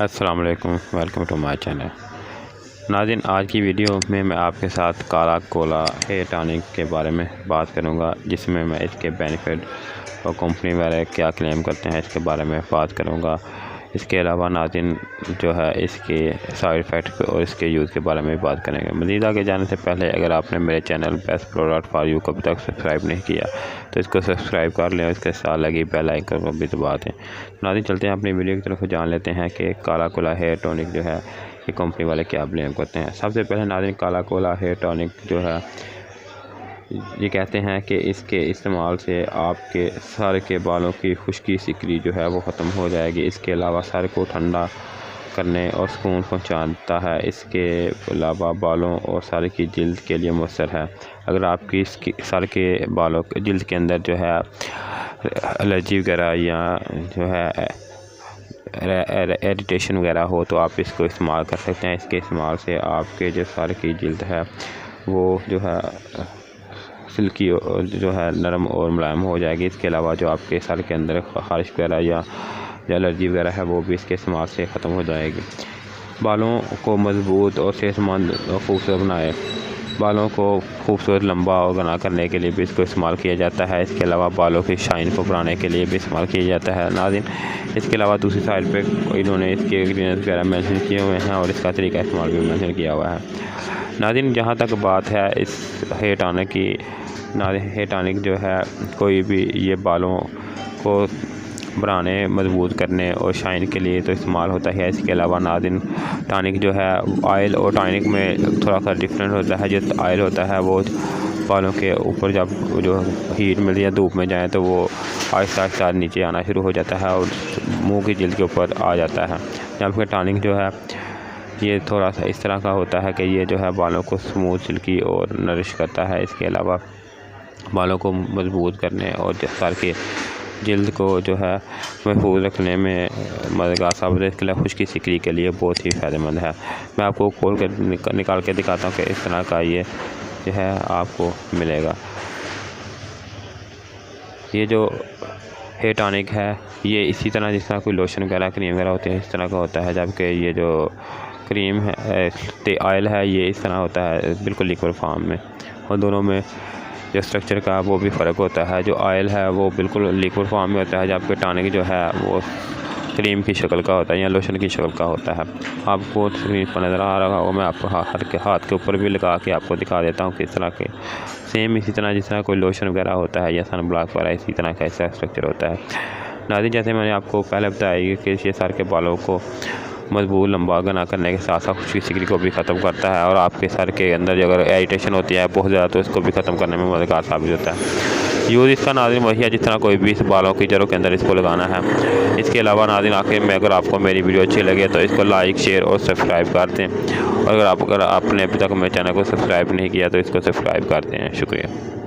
अस्सलाम वालेकुम, welcome to my channel. नाज़रीन, आज की वीडियो में मैं आपके साथ काला कोला हेयर टॉनिक के बारे में बात करूंगा, जिसमें मैं इसके बेनिफिट और कंपनी वाले क्या क्लेम करते हैं इसके बारे में बात करूंगा। इसके अलावा नाज़रीन जो है इसके साइड इफ़ेक्ट और इसके यूज़ के बारे में बात करेंगे। मज़ीद आगे जाने से पहले अगर आपने मेरे channel best product for you को अभी तक सब्सक्राइब नहीं किया तो इसको सब्सक्राइब कर लें और इसके साथ लगी बेल आइकन को भी दबा दें। नाज़रीन, चलते हैं अपनी वीडियो की तरफ जान लेते हैं कि काला कोला हेयर टॉनिक जो है ये कंपनी वाले क्या ब्लेम करते हैं। सबसे पहले नाज़रीन, काला कोला हेयर टॉनिक जो है ये कहते हैं कि इसके इस्तेमाल से आपके सर के बालों की खुश्की सिकरी जो है वो ख़त्म हो जाएगी। इसके अलावा सर को ठंडा करने और सुकून पहुंचाता है। इसके अलावा बालों और सर की जिल्द के लिए मुअस्सर है। अगर आपकी सर के बालों जिल्द के अंदर जो है एलर्जी वगैरह या जो है इरिटेशन वगैरह हो तो आप इसको इस्तेमाल कर सकते हैं। इसके इस्तेमाल से आपके जो सर की जिल्द है वो जो है सिल्की जो है नरम और मुलायम हो जाएगी। इसके अलावा जो आपके सर के अंदर ख़ारिश वगैरह या एलर्जी वगैरह है वो भी इसके इस्तेमाल से ख़त्म हो जाएगी। बालों को मजबूत और सेहतमंद और खूबसूरत बनाए, बालों को खूबसूरत लंबा और घना करने के लिए भी इसको इस्तेमाल किया जाता है। इसके अलावा बालों की शाइन को बढ़ाने के लिए भी इस्तेमाल किया जाता है। नाज़रीन, इसके अलावा दूसरी साइड पे इन्होंने इसके इंग्रीडिएंट्स वगैरह मेंशन किए हुए हैं और इसका तरीका इस्तेमाल भी मेंशन किया हुआ है। नाज़रीन, जहाँ तक बात है इस हेयर टॉनिक की, हेयर टॉनिक जो है कोई भी ये बालों को बनाने, मजबूत करने और शाइन के लिए तो इस्तेमाल होता है। इसके अलावा नाज़रीन टॉनिक जो है ऑयल और टॉनिक में थोड़ा सा डिफरेंट होता है। जो ऑयल होता है वो बालों के ऊपर जब जो हीट मिलती है धूप में जाए तो वो आहिस्ता आहिस्ता नीचे आना शुरू हो जाता है और मुंह की जिल्द के ऊपर आ जाता है। जबकि टॉनिक जो है ये थोड़ा सा इस तरह का होता है कि ये जो है बालों को स्मूथ, सिल्की और नरिश करता है। इसके अलावा बालों को मजबूत करने और सर के जिल्द को जो है महफूज रखने में मददगार साबित है। इसके लिए खुश्की सिकरी के लिए बहुत ही फ़ायदेमंद है। मैं आपको खोल कर निकाल के दिखाता हूँ कि इस तरह का ये जो है आपको मिलेगा। ये जो हेयर टॉनिक है ये इसी तरह जिस तरह कोई लोशन वगैरह क्रीम वगैरह होते हैं इस तरह का होता है, जबकि ये जो क्रीम है ऑयल है ये इस तरह होता है बिल्कुल लिक्विड फॉर्म में। और दोनों में जो स्ट्रक्चर का वो भी फ़र्क होता है। जो ऑयल है वो बिल्कुल लिक्विड फॉर्म में होता है, जबकि टॉनिक जो है वो क्रीम की शक्ल का होता है या लोशन की शक्ल का होता है। आपको स्क्रीन पर नज़र आ रहा होगा, मैं आपको हाथ के ऊपर भी लगा के आपको दिखा देता हूँ किस तरह के सेम इसी तरह जिस तरह कोई लोशन वगैरह होता है या सन ब्लॉक वगैरह इसी तरह का ऐसा स्ट्रक्चर होता है। नाज़रीन, जैसे मैंने आपको पहले बताया कि ये सर के बालों को मजबूत, लंबा, घना करने के साथ साथ खुश्की सिकरी को भी ख़त्म करता है और आपके सर के अंदर जो अगर इरिटेशन होती है बहुत ज़्यादा तो इसको भी ख़त्म करने में मददगार साबित होता है। यूज़ इसका नाज़रीन वही है जिस तरह कोई भी इस बालों की जड़ों के अंदर इसको लगाना है। इसके अलावा नाज़रीन आखिर में अगर आपको मेरी वीडियो अच्छी लगे तो इसको लाइक, शेयर और सब्सक्राइब कर दें। और अगर आपने अभी तक मेरे चैनल को सब्सक्राइब नहीं किया तो इसको सब्सक्राइब कर दें। शुक्रिया।